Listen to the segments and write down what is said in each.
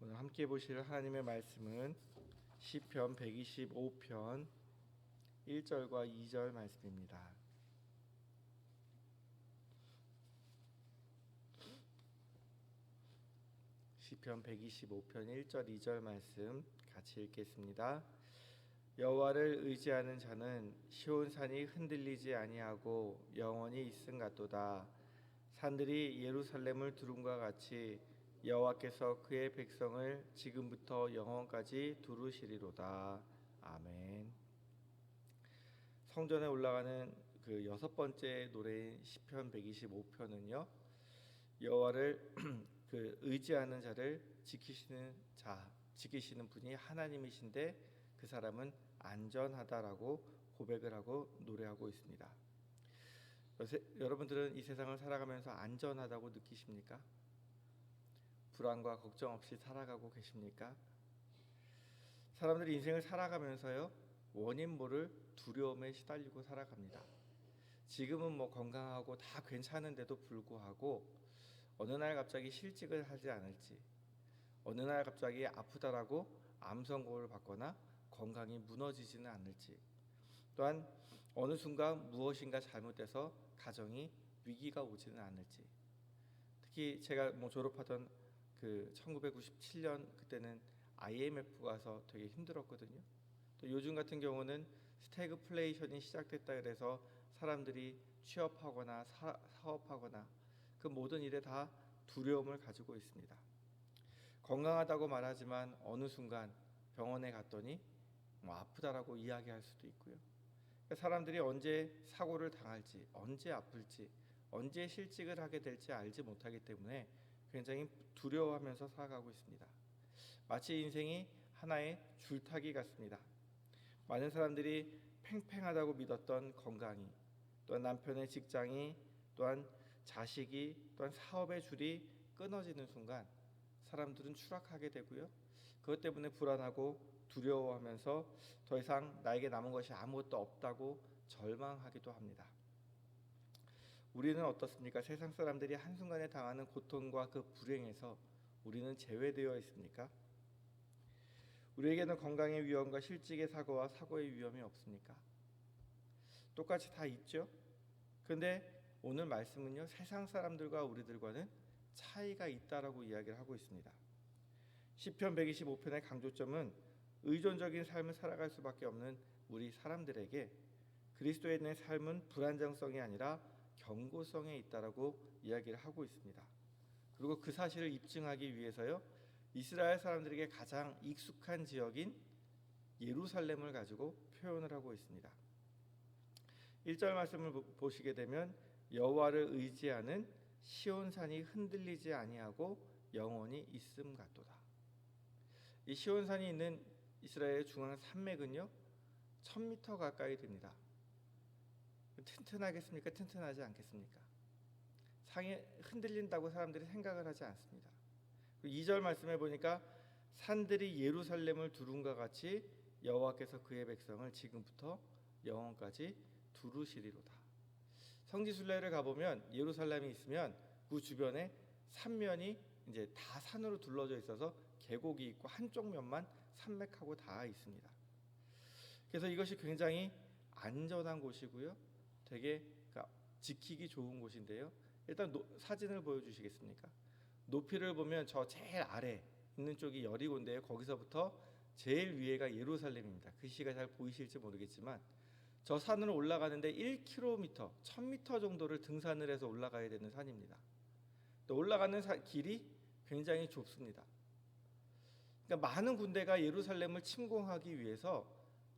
오늘 함께 보실 하나님의 말씀은 시편 125편 1절과 2절 말씀입니다. 시편 125편 1절 2절 말씀 같이 읽겠습니다. 여호와를 의지하는 자는 시온산이 흔들리지 아니하고 영원히 있음 같도다. 산들이 예루살렘을 두름과 같이 여호와께서 그의 백성을 지금부터 영원까지 두루시리로다. 아멘. 성전에 올라가는 그 여섯 번째 노래인 시편 125편은요. 여호와를 그 의지하는 자를 지키시는 분이 하나님이신데 그 사람은 안전하다라고 고백을 하고 노래하고 있습니다. 여러분들은 이 세상을 살아가면서 안전하다고 느끼십니까? 불안과 걱정 없이 살아가고 계십니까? 사람들이 인생을 살아가면서요, 원인 모를 두려움에 시달리고 살아갑니다. 지금은 건강하고 다 괜찮은데도 불구하고 어느 날 갑자기 실직을 하지 않을지, 어느 날 갑자기 아프다라고 암 선고를 받거나 건강이 무너지지는 않을지, 또한 어느 순간 무엇인가 잘못돼서 가정이 위기가 오지는 않을지. 특히 제가 졸업하던 그 1997년 그때는 IMF가 와서 되게 힘들었거든요. 또 요즘 같은 경우는 스태그플레이션이 시작됐다 그래서 사람들이 취업하거나 사업하거나 그 모든 일에 다 두려움을 가지고 있습니다. 건강하다고 말하지만 어느 순간 병원에 갔더니 아프다라고 이야기할 수도 있고요. 사람들이 언제 사고를 당할지, 언제 아플지, 언제 실직을 하게 될지 알지 못하기 때문에 굉장히 두려워하면서 살아가고 있습니다. 마치 인생이 하나의 줄타기 같습니다. 많은 사람들이 팽팽하다고 믿었던 건강이, 또한 남편의 직장이, 또한 자식이, 또한 사업의 줄이 끊어지는 순간 사람들은 추락하게 되고요. 그것 때문에 불안하고 두려워하면서 더 이상 나에게 남은 것이 아무것도 없다고 절망하기도 합니다. 우리는 어떻습니까? 세상 사람들이 한순간에 당하는 고통과 그 불행에서 우리는 제외되어 있습니까? 우리에게는 건강의 위험과 실직의 사고와 사고의 위험이 없습니까? 똑같이 다 있죠? 그런데 오늘 말씀은요, 세상 사람들과 우리들과는 차이가 있다라고 이야기를 하고 있습니다. 시편 125편의 강조점은 의존적인 삶을 살아갈 수밖에 없는 우리 사람들에게 그리스도에 있는 삶은 불안정성이 아니라 경고성에 있다라고 이야기를 하고 있습니다. 그리고 그 사실을 입증하기 위해서요, 이스라엘 사람들에게 가장 익숙한 지역인 예루살렘을 가지고 표현을 하고 있습니다. 1절 말씀을 보시게 되면 여호와를 의지하는 시온산이 흔들리지 아니하고 영원히 있음 같도다. 이 시온산이 있는 이스라엘의 중앙 산맥은요 1000m 가까이 됩니다. 튼튼하겠습니까? 튼튼하지 않겠습니까? 상이 흔들린다고 사람들이 생각을 하지 않습니다. 2절 말씀해 보니까 산들이 예루살렘을 두름과 같이 여호와께서 그의 백성을 지금부터 영원까지 두루시리로다. 성지순례를 가보면 예루살렘이 있으면 그 주변에 산면이 이제 다 산으로 둘러져 있어서 계곡이 있고 한쪽 면만 산맥하고 다 있습니다. 그래서 이것이 굉장히 안전한 곳이고요, 되게 지키기 좋은 곳인데요. 일단 사진을 보여주시겠습니까? 높이를 보면 저 제일 아래 있는 쪽이 여리고인데요. 거기서부터 제일 위에가 예루살렘입니다. 글씨가 잘 보이실지 모르겠지만 저 산으로 올라가는데 1km, 1000m 정도를 등산을 해서 올라가야 되는 산입니다. 또 올라가는 길이 굉장히 좁습니다. 그러니까 많은 군대가 예루살렘을 침공하기 위해서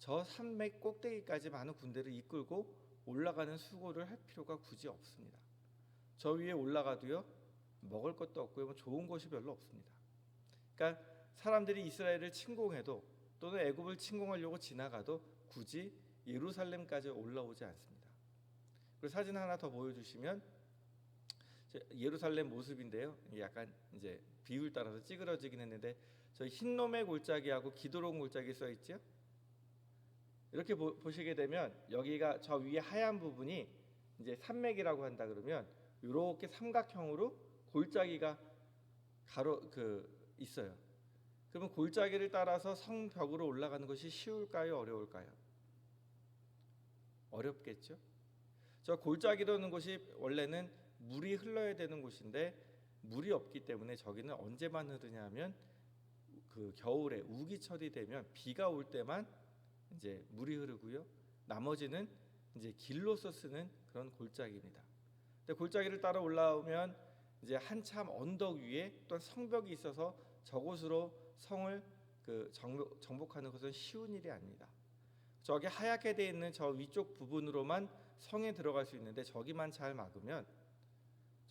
저 산맥 꼭대기까지 많은 군대를 이끌고 올라가는 수고를 할 필요가 굳이 없습니다. 저 위에 올라가도요 먹을 것도 없고요 좋은 곳이 별로 없습니다. 그러니까 사람들이 이스라엘을 침공해도 또는 애굽을 침공하려고 지나가도 굳이 예루살렘까지 올라오지 않습니다. 그리고 사진 하나 더 보여주시면 예루살렘 모습인데요. 약간 이제 비율 따라서 찌그러지긴 했는데 저 흰놈의 골짜기하고 기드론 골짜기 써 있죠. 이렇게 보시게 되면 여기가 저 위에 하얀 부분이 이제 산맥이라고 한다 그러면 이렇게 삼각형으로 골짜기가 있어요. 그러면 골짜기를 따라서 성벽으로 올라가는 것이 쉬울까요? 어려울까요? 어렵겠죠. 저 골짜기라는 곳이 원래는 물이 흘러야 되는 곳인데 물이 없기 때문에 저기는 언제만 흐르냐면 그 겨울에 우기철이 되면 비가 올 때만 이제 물이 흐르고요. 나머지는 이제 길로서 쓰는 그런 골짜기입니다. 근데 골짜기를 따라 올라오면 이제 한참 언덕 위에 또한 성벽이 있어서 저곳으로 성을 정복하는 것은 쉬운 일이 아닙니다. 저기 하얗게 되어 있는 저 위쪽 부분으로만 성에 들어갈 수 있는데 저기만 잘 막으면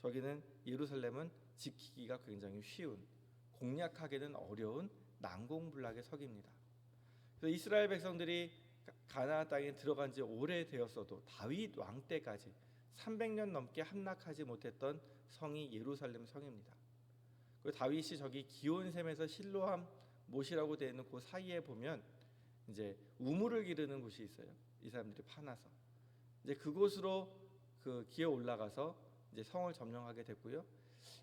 저기는 예루살렘은 지키기가 굉장히 쉬운, 공략하기는 어려운 난공불락의 석입니다. 그래서 이스라엘 백성들이 가나안 땅에 들어간 지 오래되었어도 다윗 왕 때까지 300년 넘게 함락하지 못했던 성이 예루살렘 성입니다. 그리고 다윗이 저기 기온샘에서 실로암 못이라고 되어 있는 그 사이에 보면 이제 우물을 기르는 곳이 있어요. 이 사람들이 파놔서 이제 그곳으로 기어 올라가서 이제 성을 점령하게 됐고요.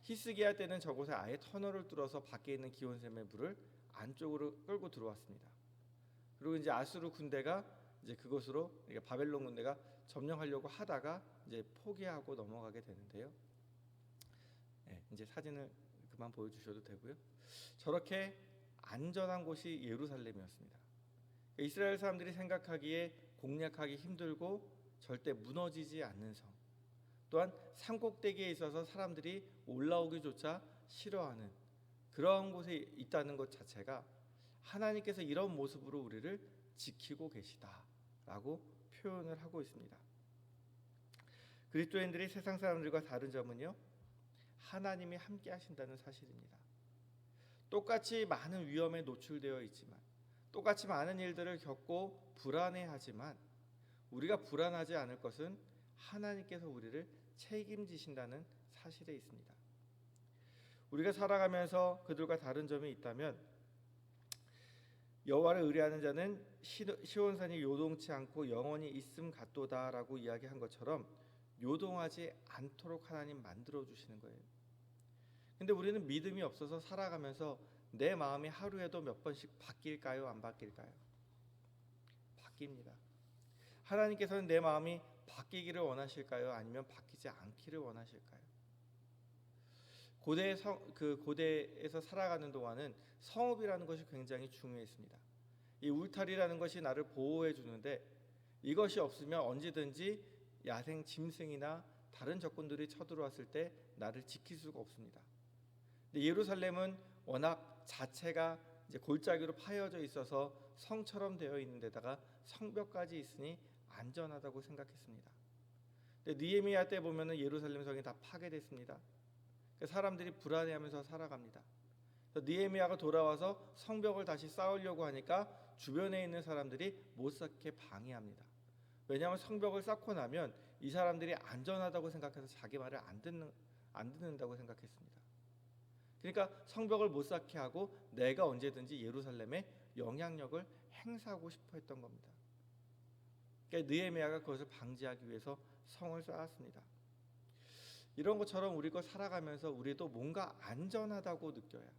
히스기야 때는 저곳에 아예 터널을 뚫어서 밖에 있는 기온샘의 물을 안쪽으로 끌고 들어왔습니다. 그리고 이제 아수르 군대가 이제 그곳으로 바벨론 군대가 점령하려고 하다가 이제 포기하고 넘어가게 되는데요. 네, 이제 사진을 그만 보여주셔도 되고요. 저렇게 안전한 곳이 예루살렘이었습니다. 이스라엘 사람들이 생각하기에 공략하기 힘들고 절대 무너지지 않는 성, 또한 산꼭대기에 있어서 사람들이 올라오기조차 싫어하는 그러한 곳에 있다는 것 자체가 하나님께서 이런 모습으로 우리를 지키고 계시다라고 표현을 하고 있습니다. 그리스도인들이 세상 사람들과 다른 점은요, 하나님이 함께 하신다는 사실입니다. 똑같이 많은 위험에 노출되어 있지만, 똑같이 많은 일들을 겪고 불안해하지만 우리가 불안하지 않을 것은 하나님께서 우리를 책임지신다는 사실에 있습니다. 우리가 살아가면서 그들과 다른 점이 있다면, 여호와를 의뢰하는 자는 시온산이 요동치 않고 영원히 있음 같도다라고 이야기한 것처럼 요동하지 않도록 하나님 만들어 주시는 거예요. 근데 우리는 믿음이 없어서 살아가면서 내 마음이 하루에도 몇 번씩 바뀔까요? 안 바뀔까요? 바뀝니다. 하나님께서는 내 마음이 바뀌기를 원하실까요? 아니면 바뀌지 않기를 원하실까요? 고대에서 살아가는 동안은 성읍이라는 것이 굉장히 중요했습니다. 이 울타리라는 것이 나를 보호해 주는데 이것이 없으면 언제든지 야생 짐승이나 다른 적군들이 쳐들어왔을 때 나를 지킬 수가 없습니다. 근데 예루살렘은 워낙 자체가 이제 골짜기로 파여져 있어서 성처럼 되어 있는 데다가 성벽까지 있으니 안전하다고 생각했습니다. 근데 느헤미야 때 보면은 예루살렘 성이 다 파괴됐습니다. 사람들이 불안해하면서 살아갑니다. 느헤미야가 돌아와서 성벽을 다시 쌓으려고 하니까 주변에 있는 사람들이 못 쌓게 방해합니다. 왜냐하면 성벽을 쌓고 나면 이 사람들이 안전하다고 생각해서 자기 말을 안 듣는다고 생각했습니다. 그러니까 성벽을 못 쌓게 하고 내가 언제든지 예루살렘에 영향력을 행사하고 싶어 했던 겁니다. 그러니까 느헤미야가 그것을 방지하기 위해서 성을 쌓았습니다. 이런 것처럼 우리가 살아가면서 우리도 뭔가 안전하다고 느껴야,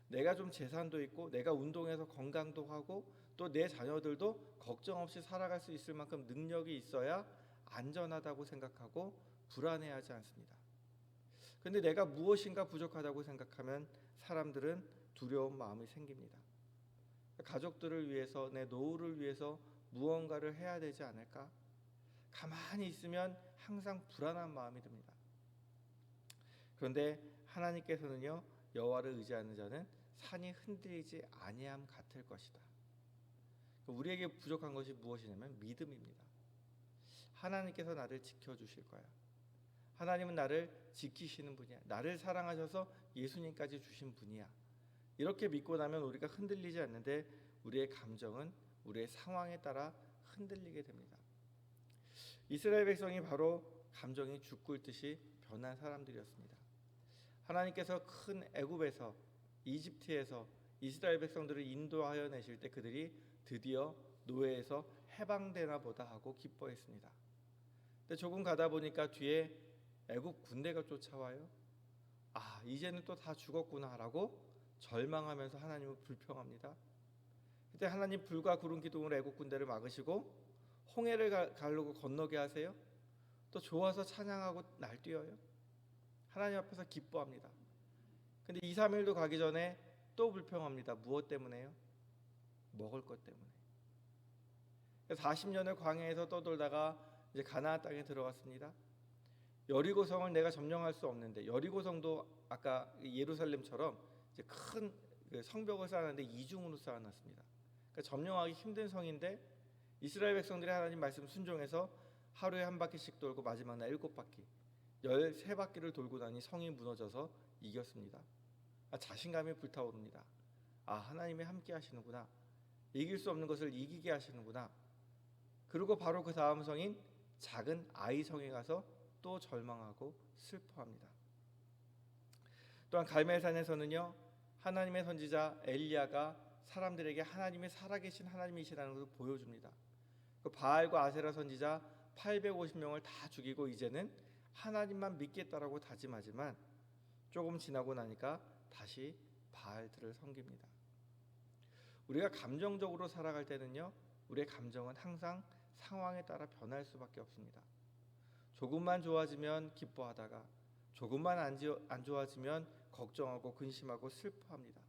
내가 좀 재산도 있고 내가 운동해서 건강도 하고 또 내 자녀들도 걱정 없이 살아갈 수 있을 만큼 능력이 있어야 안전하다고 생각하고 불안해하지 않습니다. 그런데 내가 무엇인가 부족하다고 생각하면 사람들은 두려운 마음이 생깁니다. 가족들을 위해서, 내 노후를 위해서 무언가를 해야 되지 않을까? 가만히 있으면 항상 불안한 마음이 듭니다. 그런데 하나님께서는요, 여호와를 의지하는 자는 산이 흔들리지 아니함 같을 것이다. 우리에게 부족한 것이 무엇이냐면 믿음입니다. 하나님께서 나를 지켜주실 거야. 하나님은 나를 지키시는 분이야. 나를 사랑하셔서 예수님까지 주신 분이야. 이렇게 믿고 나면 우리가 흔들리지 않는데 우리의 감정은 우리의 상황에 따라 흔들리게 됩니다. 이스라엘 백성이 바로 감정이 죽 끓듯이 변한 사람들이었습니다. 하나님께서 큰 애굽에서, 이집트에서 이스라엘 백성들을 인도하여 내실 때 그들이 드디어 노예에서 해방되나 보다 하고 기뻐했습니다. 근데 조금 가다 보니까 뒤에 애굽 군대가 쫓아와요. 아, 이제는 또 다 죽었구나라고 절망하면서 하나님을 불평합니다. 그때 하나님 불과 구름 기둥으로 애국 군대를 막으시고 홍해를 가르고 건너게 하세요. 또 좋아서 찬양하고 날뛰어요. 하나님 앞에서 기뻐합니다. 근데 2, 3일도 가기 전에 또 불평합니다. 무엇 때문에요? 먹을 것 때문에. 40년을 광야에서 떠돌다가 이제 가나안 땅에 들어갔습니다. 여리고성을 내가 점령할 수 없는데, 여리고성도 아까 예루살렘처럼 이제 큰 성벽을 쌓았는데 이중으로 쌓아놨습니다. 그러니까 점령하기 힘든 성인데 이스라엘 백성들이 하나님 말씀 순종해서 하루에 한 바퀴씩 돌고 마지막 날 7바퀴, 13바퀴를 돌고 나니 성이 무너져서 이겼습니다. 자신감이 불타오릅니다. 하나님이 함께 하시는구나. 이길 수 없는 것을 이기게 하시는구나. 그리고 바로 그 다음 성인 작은 아이 성에 가서 또 절망하고 슬퍼합니다. 또한 갈멜산에서는요, 하나님의 선지자 엘리야가 사람들에게 하나님이 살아계신 하나님이시라는 것을 보여줍니다. 그 바알과 아세라 선지자 850명을 다 죽이고 이제는 하나님만 믿겠다라고 다짐하지만 조금 지나고 나니까 다시 바알들을 섬깁니다. 우리가 감정적으로 살아갈 때는요, 우리의 감정은 항상 상황에 따라 변할 수밖에 없습니다. 조금만 좋아지면 기뻐하다가 조금만 안 좋아지면 걱정하고 근심하고 슬퍼합니다.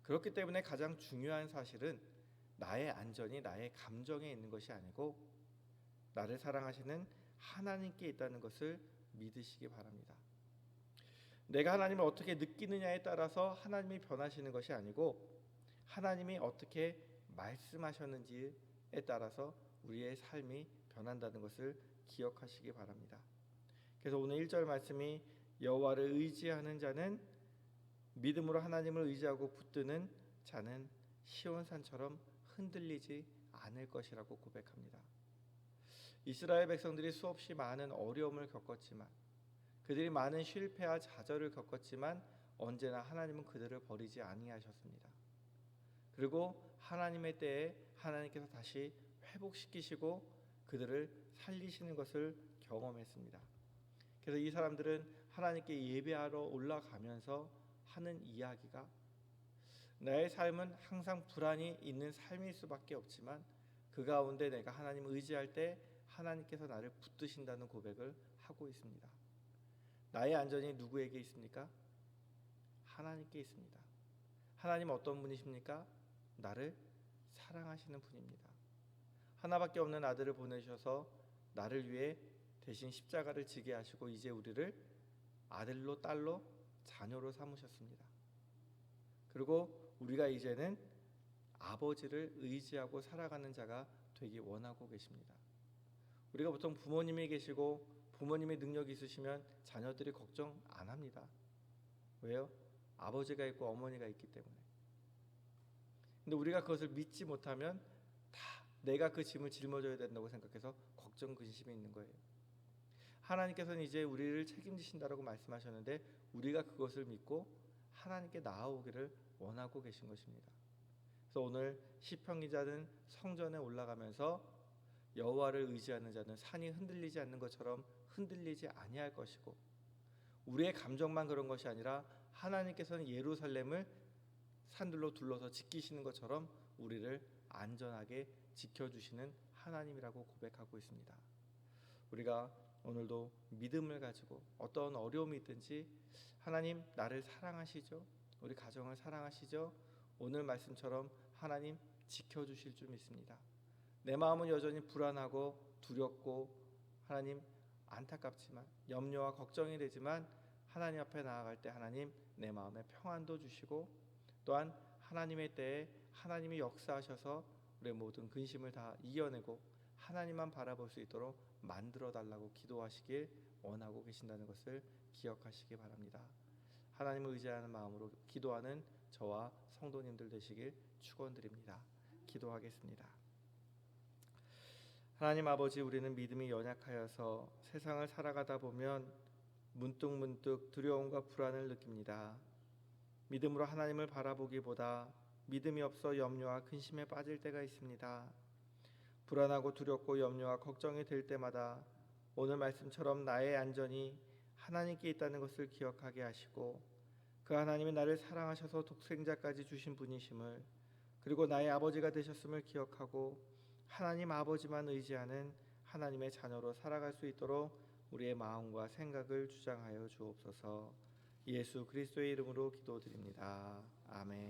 그렇기 때문에 가장 중요한 사실은 나의 안전이 나의 감정에 있는 것이 아니고 나를 사랑하시는 하나님께 있다는 것을 믿으시기 바랍니다. 내가 하나님을 어떻게 느끼느냐에 따라서 하나님이 변하시는 것이 아니고 하나님이 어떻게 말씀하셨는지에 따라서 우리의 삶이 변한다는 것을 기억하시기 바랍니다. 그래서 오늘 1절 말씀이 여호와를 의지하는 자는 믿음으로 하나님을 의지하고 붙드는 자는 시온산처럼 흔들리지 않을 것이라고 고백합니다. 이스라엘 백성들이 수없이 많은 어려움을 겪었지만 그들이 많은 실패와 좌절을 겪었지만 언제나 하나님은 그들을 버리지 아니하셨습니다. 그리고 하나님의 때에 하나님께서 다시 회복시키시고 그들을 살리시는 것을 경험했습니다. 그래서 이 사람들은 하나님께 예배하러 올라가면서 하는 이야기가 나의 삶은 항상 불안이 있는 삶일 수밖에 없지만 그 가운데 내가 하나님을 의지할 때 하나님께서 나를 붙드신다는 고백을 하고 있습니다. 나의 안전이 누구에게 있습니까? 하나님께 있습니다. 하나님 어떤 분이십니까? 나를 사랑하시는 분입니다. 하나밖에 없는 아들을 보내셔서 나를 위해 대신 십자가를 지게 하시고 이제 우리를 아들로 딸로 자녀로 삼으셨습니다. 그리고 우리가 이제는 아버지를 의지하고 살아가는 자가 되기 원하고 계십니다. 우리가 보통 부모님이 계시고 부모님의 능력이 있으시면 자녀들이 걱정 안 합니다. 왜요? 아버지가 있고 어머니가 있기 때문에. 근데 우리가 그것을 믿지 못하면 다 내가 그 짐을 짊어져야 된다고 생각해서 걱정 근심이 있는 거예요. 하나님께서는 이제 우리를 책임지신다라고 말씀하셨는데 우리가 그것을 믿고 하나님께 나아오기를 원하고 계신 것입니다. 그래서 오늘 시편 기자는 성전에 올라가면서 여호와를 의지하는 자는 산이 흔들리지 않는 것처럼 흔들리지 아니할 것이고 우리의 감정만 그런 것이 아니라 하나님께서는 예루살렘을 산들로 둘러서 지키시는 것처럼 우리를 안전하게 지켜주시는 하나님이라고 고백하고 있습니다. 우리가 오늘도 믿음을 가지고 어떤 어려움이 있든지 하나님 나를 사랑하시죠? 우리 가정을 사랑하시죠? 오늘 말씀처럼 하나님 지켜주실 줄 믿습니다. 내 마음은 여전히 불안하고 두렵고 하나님 안타깝지만 염려와 걱정이 되지만 하나님 앞에 나아갈 때 하나님 내 마음에 평안도 주시고 또한 하나님의 때에 하나님이 역사하셔서 우리의 모든 근심을 다 이겨내고 하나님만 바라볼 수 있도록 만들어 달라고 기도하시길 원하고 계신다는 것을 기억하시기 바랍니다. 하나님을 의지하는 마음으로 기도하는 저와 성도님들 되시길 축원드립니다. 기도하겠습니다. 하나님 아버지, 우리는 믿음이 연약하여서 세상을 살아가다 보면 문득문득 두려움과 불안을 느낍니다. 믿음으로 하나님을 바라보기보다 믿음이 없어 염려와 근심에 빠질 때가 있습니다. 불안하고 두렵고 염려와 걱정이 될 때마다 오늘 말씀처럼 나의 안전이 하나님께 있다는 것을 기억하게 하시고 그 하나님이 나를 사랑하셔서 독생자까지 주신 분이심을, 그리고 나의 아버지가 되셨음을 기억하고 하나님 아버지만 의지하는 하나님의 자녀로 살아갈 수 있도록 우리의 마음과 생각을 주장하여 주옵소서. 예수 그리스도의 이름으로 기도드립니다. 아멘.